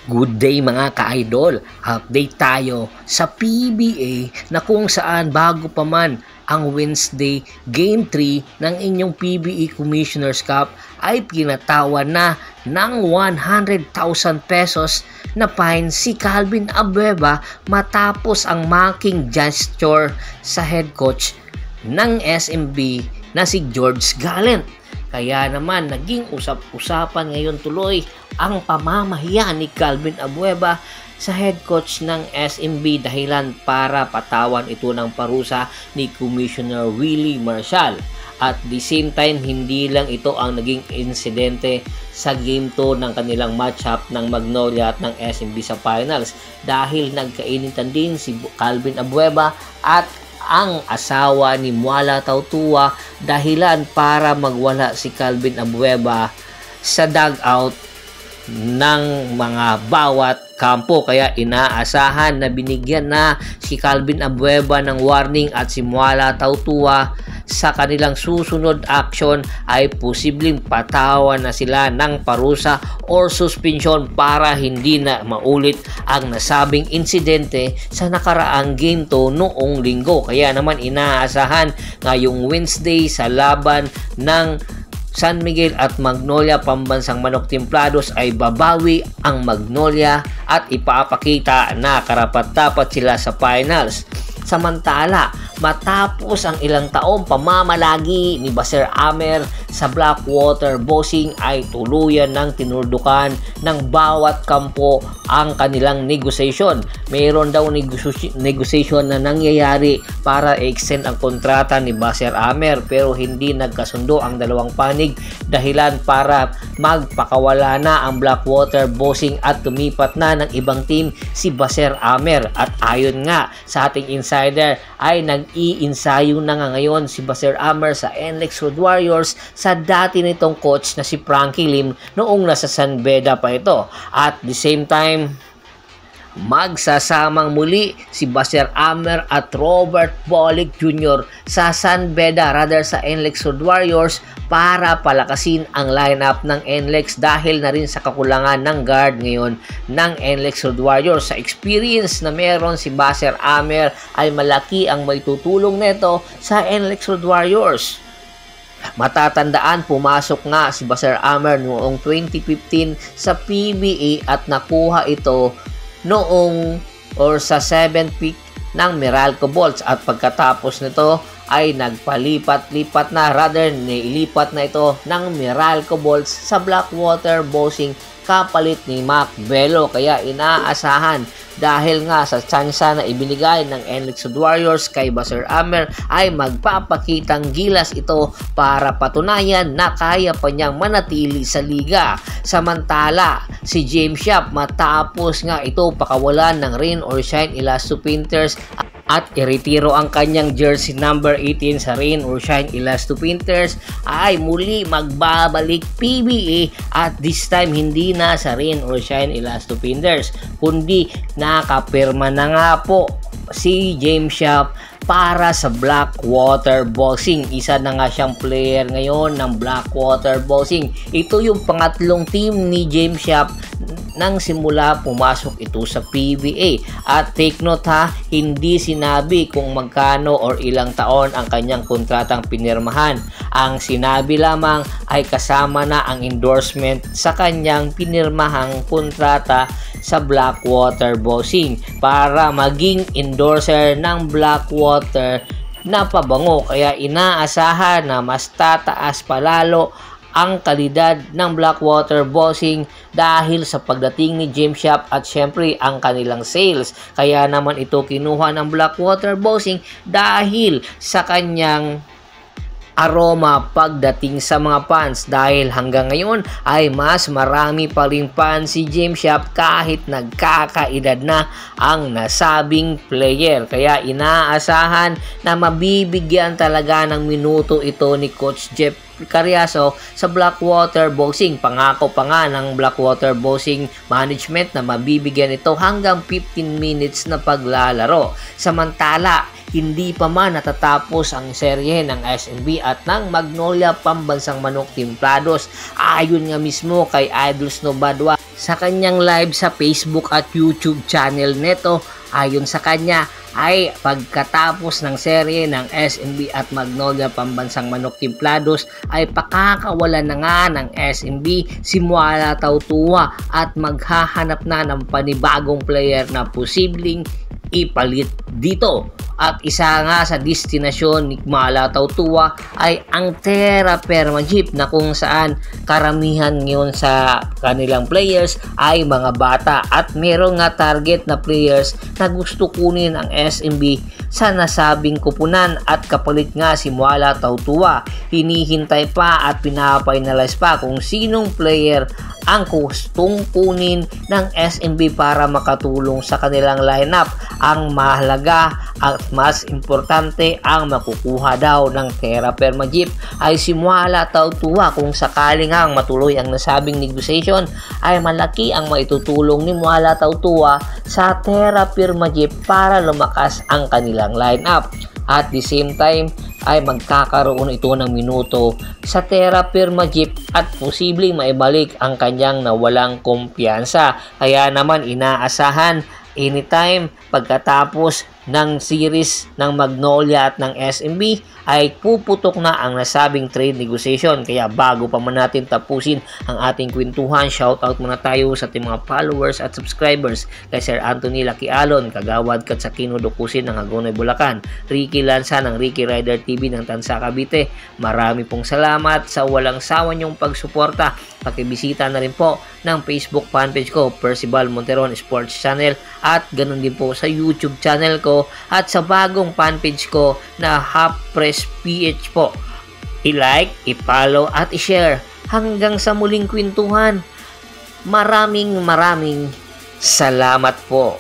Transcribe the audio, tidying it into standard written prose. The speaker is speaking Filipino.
Good day mga ka-idol, update tayo sa PBA na kung saan bago pa man ang Wednesday Game 3 ng inyong PBA Commissioner's Cup ay pinatawan na ng 100,000 pesos na fine si Calvin Abueva matapos ang mocking gesture sa head coach ng SMB na si George Gallant. Kaya naman naging usap-usapan ngayon tuloy ang pamamahiya ni Calvin Abueva sa head coach ng SMB dahilan para patawan ito ng parusa ni Commissioner Willie Marcial. At the same time, hindi lang ito ang naging insidente sa Game 2 ng kanilang matchup ng Magnolia at ng SMB sa finals dahil nagkainitan din si Calvin Abueva at ang asawa ni Muala Tautua dahilan para magwala si Calvin Abueva sa dugout ng mga bawat kampo. Kaya inaasahan na binigyan na si Calvin Abueva ng warning at si Muala Tautua sa kanilang susunod action ay posibleng patawan na sila ng parusa or suspension para hindi na maulit ang nasabing insidente sa nakaraang Game 2 noong linggo. Kaya naman inaasahan ngayong Wednesday sa laban ng San Miguel at Magnolia Pambansang Manok Templados ay babawi ang Magnolia at ipapakita na karapat-dapat sila sa finals. Samantala, matapos ang ilang taong pamamalagi ni Baser Amer sa Blackwater Boxing ay tuluyan ng tinurdukan ng bawat kampo ang kanilang negotiation. Mayroon daw negotiation na nangyayari para extend ang kontrata ni Baser Amer pero hindi nagkasundo ang dalawang panig dahilan para magpakawala na ang Blackwater Boxing at tumipat na ng ibang team si Baser Amer. At ayon nga sa ating insider ay nag-iinsayo na nga ngayon si Baser Amer sa NLEX Road Warriors sa dati nitong coach na si Frankie Lim noong nasa San Beda pa ito. At the same time, magsasamang muli si Baser Amer at Robert Bolick Jr. sa San Beda rather sa NLEX Road Warriors para palakasin ang lineup ng NLEX dahil na rin sa kakulangan ng guard ngayon ng NLEX Road Warriors. Sa experience na meron si Baser Amer ay malaki ang may tutulong neto sa NLEX Road Warriors. Matatandaan, pumasok nga si Baser Amer noong 2015 sa PBA at nakuha ito noong or sa 7th pick ng Meralco Bolts at pagkatapos nito ay nagpalipat-lipat na rather nilipat na ito ng Meralco Bolts sa Blackwater Boxing kapalit ni Mac Bello. Kaya inaasahan dahil nga sa tsansa na ibinigay ng NLEX Warriors kay Baser Amer ay magpapakitang gilas ito para patunayan na kaya pa niyang manatili sa liga. Samantala, si James Yap matapos nga ito pakawalan ng Rain or Shine Elasto Painters at iretiro ang kanyang jersey number 18 sa Rain or Shine Elasto Painters ay muli magbabalik PBA at this time hindi na sa Rain or Shine Elasto Painters kundi nakapirma na nga po si James Yap para sa Blackwater Boxing. Isa na nga siyang player ngayon ng Blackwater Boxing. Ito yung pangatlong team ni James Yap nang simula pumasok ito sa PBA. At take note ha, hindi sinabi kung magkano or ilang taon ang kanyang kontratang pinirmahan. Ang sinabi lamang ay kasama na ang endorsement sa kanyang pinirmahang kontrata sa Blackwater Boxing para maging endorser ng Blackwater na pabango. Kaya inaasahan na mas tataas palalo ang kalidad ng Blackwater Boxing dahil sa pagdating ni James Yap at syempre ang kanilang sales. Kaya naman ito kinuha ng Blackwater Boxing dahil sa kanyang aroma pagdating sa mga fans dahil hanggang ngayon ay mas marami pa rin fans si James Yap kahit nagkakaedad na ang nasabing player. Kaya inaasahan na mabibigyan talaga ng minuto ito ni Coach Jeff Cariaso sa Blackwater Boxing. Pangako pa nga ng Blackwater Boxing Management na mabibigyan ito hanggang 15 minutes na paglalaro. Samantala, hindi pa man natatapos ang serye ng SNB at ng Magnolia Pambansang Manok Timplados. Ayon nga mismo kay Idol Snow Badwa sa kanyang live sa Facebook at YouTube channel neto, ayon sa kanya ay pagkatapos ng serye ng SNB at Magnolia Pambansang Manok Timplados ay pakakawala na nga ng SNB si Muala Tautua at maghahanap na ng panibagong player na posibleng ipalit dito. At isa nga sa destinasyon ni Muala Tautua ay ang Terra Firma Jeep na kung saan karamihan ngayon sa kanilang players ay mga bata at meron nga target na players na gusto kunin ang SMB sa nasabing kupunan at kapalit nga si Muala Tautua. Hinihintay pa at pinapainalize pa kung sinong player ang gustong kunin ng SMB para makatulong sa kanilang lineup. Ang mahalaga at mas importante ang makukuha daw ng Terra Firma Jeep ay si Muala Tautua. Kung sakaling ang matuloy ang nasabing negotiation ay malaki ang maitutulong ni Muala Tautua sa Terra Firma Jeep para lumakas ang kanilang lineup. At the same time ay magkakaroon ito ng minuto sa Terra Firma Jeep at posibleng maibalik ang kanyang nawalang kumpiyansa. Kaya naman inaasahan anytime pagkatapos ng series ng Magnolia at ng SMB ay puputok na ang nasabing trade negotiation. Kaya bago pa man natin tapusin ang ating kwentuhan, shoutout muna tayo sa ating mga followers at subscribers kay Sir Anthony Laquialon, Kagawad Katsakino Dukusin ng Hagonoy, Bulacan, Ricky Lanza ng Ricky Rider TV ng Tansa, Cavite. Marami pong salamat sa walang sawa niyong pagsuporta. Pakibisita na rin po ng Facebook fanpage ko, Percival Monteron Sports Channel, at ganun din po sa YouTube channel ko at sa bagong fanpage ko na Half Press PH po. I-like, i-follow at i-share. Hanggang sa muling kwentuhan. Maraming salamat po.